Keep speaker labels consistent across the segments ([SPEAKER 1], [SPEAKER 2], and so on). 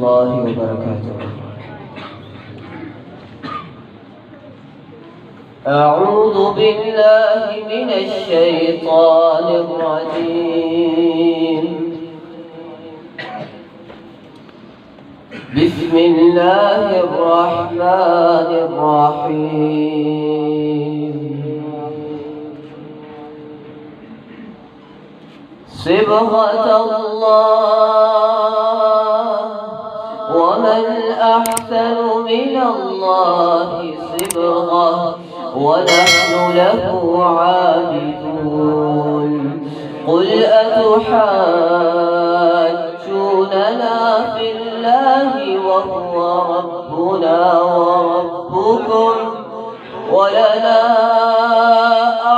[SPEAKER 1] الله وبركاته. أعوذ بالله من الشيطان الرجيم. بسم الله الرحمن الرحيم. صبغة الله ومن أحسن من الله صبغة ونحن له عابدون. قل أتحاجوننا في الله وهو ربنا وربكم ولنا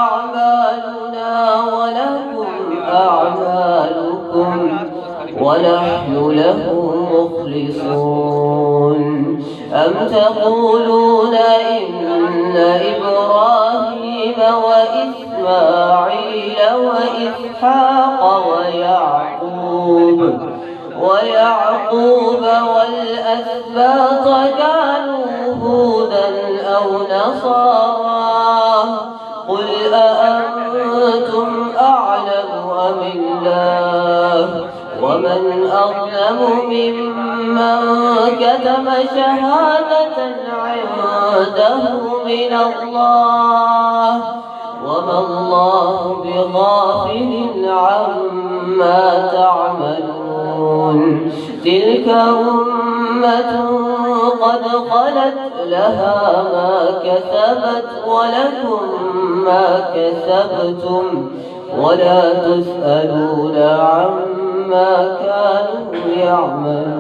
[SPEAKER 1] أعمالنا ولكم أعمالكم ونحن له مخلصون. أم تقولون إن إبراهيم وإسماعيل وإسحاق ويعقوب والأسباط كانوا هودا أو نصارى؟ قل أأنتم أعلم أم الله؟ ومن أظلم ممن كتم شهادة عنده من الله وما الله بغافل عما تعملون. تلك أمة قد خلت لها ما كسبت ولكم ما كسبتم ولا تسألون عما كانوا يعملون.